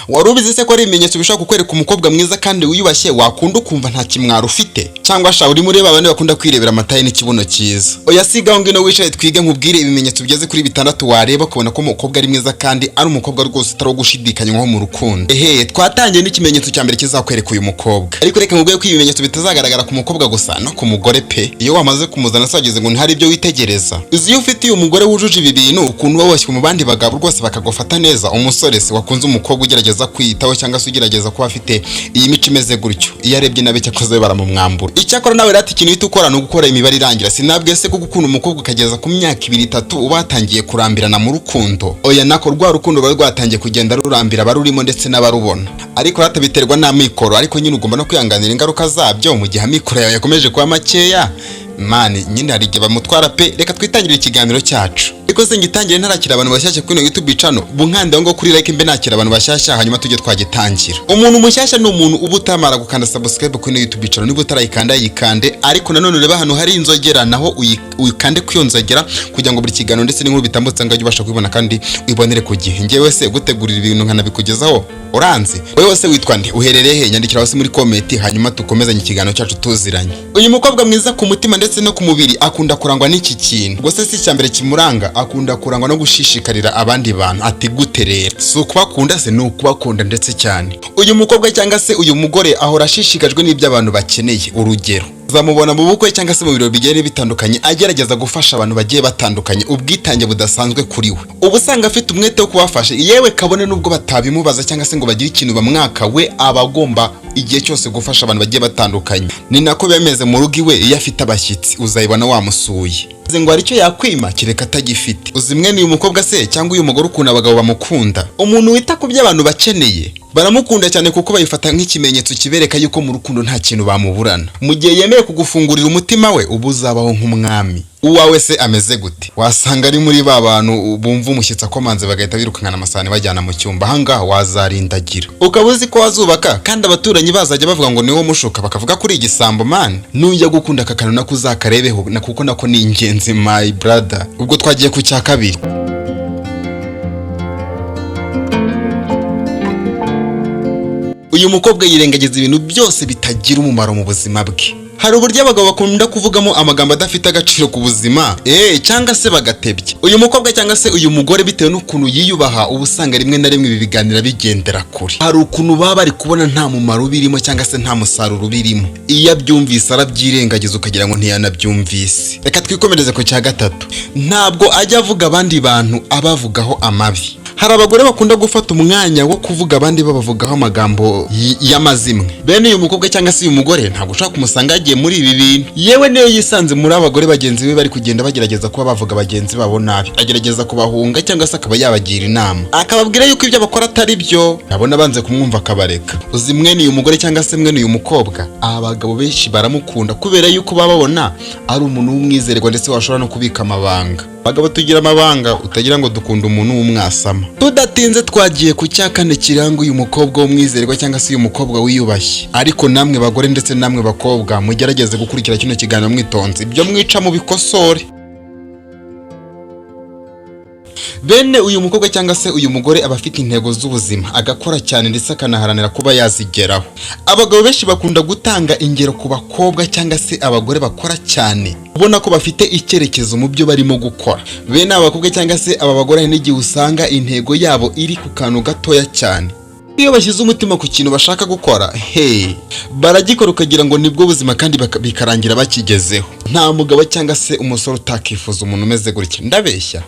Wari ubizi se ko ari ibimenyetso bishaka kukwereka umukobwa mwiza kandi wiyubashye wakunda ukumva nta kimwaro ufite? Cyangwa sha uri muri babane bakunda kwirebera amataye n'ikibuno cyiza? Oya sigaho ngino wicaye twige nkubwire ibimenyetso bigeze kuri 6 wareba kubona ko umukobwa ari mwiza kandi ari umukobwa rwose utari gushidikanya nko mu rukundo. Twatangiye n'ikimenyetso cya mbere kizakwereka uyu mukobwa. Ariko reka nkubwiye ko ibimenyetso bitazagaragara ku mukobwa gusa no ku mugore pe. Iyo wamaze kumuzana sageze ngo ntihari ibyo witegereza. Uzi iyo ufite uyu mugore wujuje ibi bintu ukuntu wabashye mu bandi bagabo rwose bakagufata neza. Umusore se wakunze umukobwa ugerageza kwitaho cyangwa se ugerageza kuba afite iyi mico imeze gutyo. Iyo arebye nabe cyakoze baramumwambura. Icyakora nawe rati ikintu uhita ukora no gukora imibare irangira. Sinabwiye se ko gukunda umukobwa ukageza ku myaka 2-3 uba watangiye kurambirana mu rukundo. Oya nako rwa rukundo rwa rwatangiye kugenda rurambira barurimo ndetse n'abarubona. Ariko ratabiterwa n'amikoro, ariko nyine ugomba no kwihanganira ingaruka zabyo mu gihe amikoro yawe yakomeje kuba makeya. Mani nyine hari igihe bamutwara pe. Reka twitangire ikiganiro cyacu. Ariko se ngitangire ntarakira abantu bashyashya kuri YouTube channel. Bunkande ngo kuri like mbe nakira abantu bashyashya hanyuma tujye twagitangira. Umuntu mushyashya ni umuntu uba utamara gukanda subscribe kuri YouTube channel. Niba utarayikanda yikande, ariko nanone reba hano hari inzogera naho uyikande kuyonzogera kugira ngo buri kiganiro ndetse n'inkuru bitambutse ngajye ubasha kubibona kandi ubonere ku gihe. Ngewe se gutegurira ibintu nkanabikugezaho uranzi. Wewe se witwa nde? Uherereye he? Nyandikira hasi muri comment hanyuma tukomezanye ikiganiro cyacu tuziranye. Uyu mukobwa mwiza ku mutima ndetse no ku mubiri akunda kurangwa n'iki kintu. Gose si cyambere kimuranga, akunda kurangwa no gushishikarira abandi bantu. Ati gute rero? Si ukubakunda se no kubakunda ndetse cyane. Uyu mukobwa cyangwa se uyu mugore ahora ashishikajwe n'ibyo abantu bakeneye. Urugero zamubona mu bukwe cyangwa se mu biro bigiye bitandukanye agerageza gufasha abantu bagiye batandukanye, ubwitange budasanzwe kuri we. Ubusanga afite umwete wo kubafasha, yewe kabone nubwo batabimubaza cyangwa se ngo bagire ikintu bamwaka, we abagomba igihe cyose gufasha abantu bagiye batandukanye. Ni nako bemeze mu rugo iwe iyo afite abashyitsi uzayibona wamusuye. Ngo hari icyo yakwima kireka atagifite. Uzimwe ni uyu mukobwa se cyangwa uyu mugore ukunda abagabo bamukunda. Umuntu wita ku byo abantu bakeneye baramukunda cyane kuko bayifata nk'ikimenyetso kibereka yuko mu rukundo nta kintu bamuburana. Mu gihe yemeye kugufungurira umutima we ubu uzabaho nk'umwami. Uwawe se ameze gute? Wasanga ari muri ba bantu bumva umushyitsi akomanze bagahita birukankana amasahani bajyana mu cyumba. Hanga wazarindagira ukabuzi ko wazubaka kandi abaturanyi bazajya bavuga ngo niwo mushuka bakavuga kuri igisambo man. Nujya gukunda akakano nako uzakarebeho na kuko nako ni ingenzi my brother. Ubwo twagiye ku cya kabiri. Uyu mukobwa yirengagiza ibintu byose bitagira umumaro mu buzima bwe. Hari uburyo abagabo bakunda kuvugamo amagambo adafite agaciro ku buzima cyangwa se bagatebya. Uyu mukobwa cyangwa se uyu mugore bitewe n'ukuntu yiyubaha ubusanga rimwe na rimwe ibi biganira bigendera kure. Hari ukuntu baba bari kubona nta mumaro birimo cyangwa se nta musaruro birimo. Iyo abyumvise arabyirengagiza ukagira ngo ntiyanabyumvise. Reka twikomereze ku cya gatatu. Ntabwo ajya avuga abandi bantu abavugaho amabi. Hari abagore bakunda gufata umwanya wo kuvuga abandi babavugaho amagambo y'amazimwe. Bene uyu mukobwa cyangwa se uyu mugore ntabwo ushaka kumusanga yagiye muri ibi bintu. Yewe niyo yisanze muri abagore bagenzi be bari kugenda bagerageza kuba bavuga bagenzi babo nabi, agerageza kubahunga cyangwa se akaba yabagira inama, akababwira yuko ibyo bakora atari byo, yabona banze kumwumva akabareka. Uzi mwene uyu mugore cyangwa se mwene uyu mukobwa abagabo benshi baramukunda kubera yuko baba babona ari umuntu w'umwizerwa ndetse washobora no kubika amabanga. Abagabo tugira amabanga utagira ngo dukunda umuntu w'umwasama. Tudatinze twagiye ku cyakane kiranga uyu mukobwa w'umwizerwa cyangwa se uyu mukobwa wiyubashye. Ariko namwe bagore ndetse namwe bakobwa mugerageze gukurikira kino kiganiro mwitonze, ibyo mwica mu bikosore. Bene uyu mukobwa cyangwa se uyu mugore aba afite intego z'ubuzima, agakora cyane ndetse akanaharanira kuba yazigeraho. Abagabo benshi bakunda gutanga ingero ku bakobwa cyangwa se abagore bakora cyane, ubona ko bafite icyerekezo mu byo barimo gukora. Bene abakobwa cyangwa se aba bagore n'igihe usanga intego yabo iri ku kantu gatoya cyane. Iyo bashyize umutima ku kintu bashaka gukora, baragikora ukagira ngo nibwo buzima kandi bikarangira bakigezeho. Nta mugabo cyangwa se umusore utakifuza umuntu umeze gutya. Ndabeshya.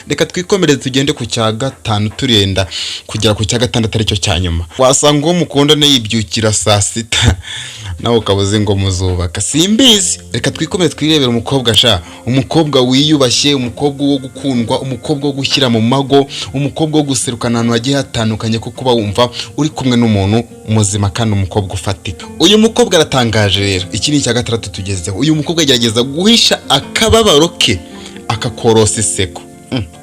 Reka twikomereze tugende ku cya gatanu turenda kugera ku cya gatandatu aricyo cya nyuma. Wasanga uwo mukundana yibyukira saa 6 nawe ukabuze ngo muzubaka. Simbizi. Reka twikomere twirebera umukobwa sha, umukobwa wiyubashye, umukobwa wo gukundwa, umukobwa wo gushyira mu mago, umukobwa wo guserukana ahantu hagiye hatandukanye kuko kuba wumva uri kumwe n'umuntu muzima kandi umukobwa ufatika. Uyu mukobwa aratangaje rero. Iki ni cya gatandatu tugezeho. Uyu mukobwa agerageza guhisha akababaro ke akakorosa iseko.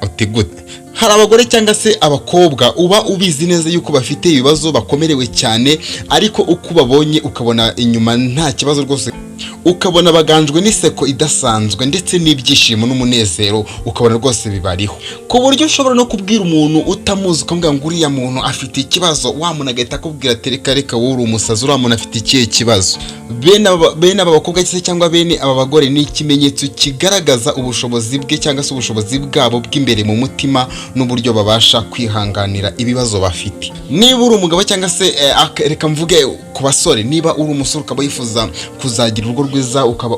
Uti gute? Hari abagore cyangwa se abakobwa uba ubizi neza yuko bafite ibibazo bakomerewe cyane, ariko uko babonye ukabona inyuma nta kibazo rwose ukabona baganjwe n'iseko idasanzwe ndetse n'ibyishimo n'umunezero, ukabona rwose bibariho ku buryo ushobora no kubwira umuntu utamuzi ukamubwira ngo uriya muntu afite ikibazo, wa muntu agahita akubwira ati reka wowe uri umusazi, uriya muntu afite ikihe kibazo. Bene aba bakobwa cyangwa bene aba bagore ni ikimenyetso kigaragaza ubushobozi bwe cyangwa se ubushobozi bwabo bw'imbere mu mutima n'uburyo babasha kwihanganira ibibazo bafite. Niba uri umugabo cyangwa se reka mvuge ku basore, niba uri umusore ukaba wifuza kuzagira urugo rwiza, ukaba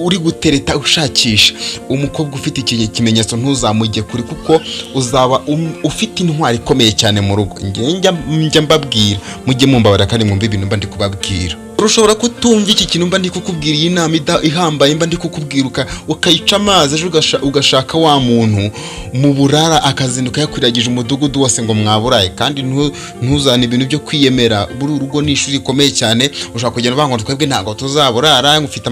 uri gutereta ushakisha umukobwa ufite iki kimenyetso, ntuzamujye kuri kuko uzaba ufite intwari ikomeye cyane mu rugo. Njya mbabwira mujye mumbabara kandi mwumve ibintu mba ndi kubabwira. Ushobora kutumva iki kintu mba ndi kukubwira, iyi nama ihambaye mba ndi kukubwira, ukayica amazi ejo ugashaka wa muntu mu burara akazinduka yakwiragije umudugudu wose ngo mwaburaye. Kandi ntuzane ibintu byo kwiyemera, buri urugo ni ishuri rikomeye cyane. Ushaka kugenda banga ngo twebwe ntabwo tuzaburara, ngufite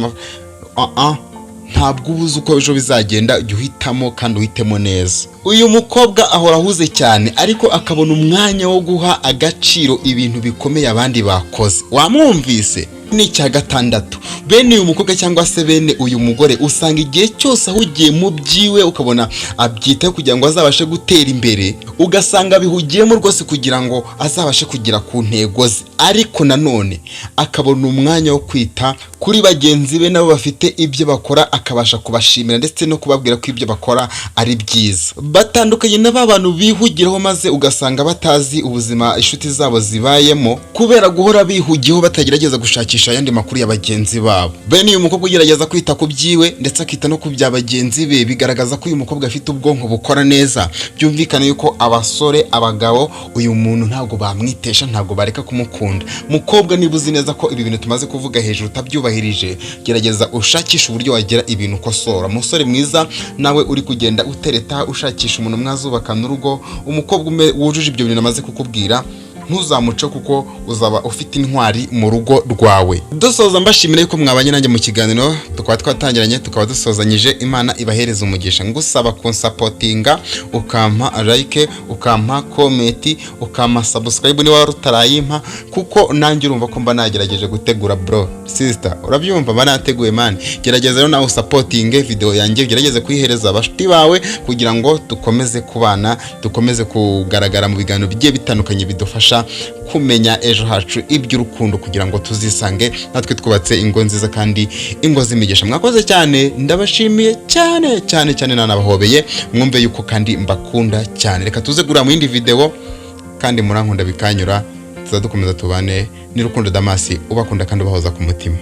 ntabwo ubuze uko ejo bizagenda, jya uhitamo kandi uhitemo neza. Uyu mukobwa ahora ahuze cyane ariko akabona umwanya wo guha agaciro ibintu bikomeye abandi bakoze. Wamwumvise? Ni icya gatandatu, bene uyu mukobwa cyangwa se bene uyu mugore usanga igihe cyose ahugiye mu byiwe, ukabona abyitaho kugira ngo azabashe gutera imbere, ugasanga bihugiyemo rwose kugira ngo azabashe kugera ku ntego ze. Ariko nanone akabona umwanya wo kwita kuri bagenzi be nabo bafite ibyo bakora, akabasha kubashimira ndetse no kubabwira ko ibyo bakora ari byiza. Batandukanye na bantu bihugiraho maze ugasanga batazi ubuzima inshuti zabo zibayemo kubera guhora bihugiyeho batagerageza gushakisha ayandi makuru ya bagenzi babo. Bene uyu mukobwa ugerageza kwita ku byiwe ndetse akita no ku bya bagenzi be, bigaragaza ko uyu mukobwa afite ubwonko bukora neza. Byumvikana yuko abasore, abagabo, uyu muntu ntabwo bamwitesha, ntabwo bareka kumukunda. Mukobwa, niba uzi neza ko ibi bintu tumaze kuvuga hejuru utabyubahirije, gerageza ushakisha uburyo wagira ibintu ukosora. Musore mwiza, nawe uri kugenda utereta ushakisha umuntu mwazubakana urugo, umukobwa wujuje ibyo bintu namaze kukubwira, ntuzamuce kuko uzaba ufite intwari mu rugo rwawe. Dusoza mbashimira yuko mwabanye nanjye mu kiganiro, tukaba twatangiranye tukaba dusozanyije. Imana ibahereza umugisha. Ngusaba kunsapotinga, ukampa like, ukampa comment, ukampa subscribe niba rutarayimpa, kuko nanjye urumva ko mba nagerageje gutegura bro sister, urabyumva mba nateguye man. Gerageza rero nawe supporting video yanjye, gerageze kuyihereza abashiti bawe kugira ngo dukomeze kubana, dukomeze kugaragara mu biganiro bigiye bitandukanye bidufasha kumenya ejo hacu iby'urukundo, kugira ngo tuzisange natwe twubatse ingo nziza kandi ingo z'imigisha. Mwakoze cyane, ndabashimiye cyane cyane cyane, nanabahobeye. Mwumve yuko kandi mbakunda cyane. Reka tuze gura mu yindi video kandi murankunda bikanyura, tuzadukomeza tubane n'urukundo Damasi ubakunda kandi ubahoza ku mutima.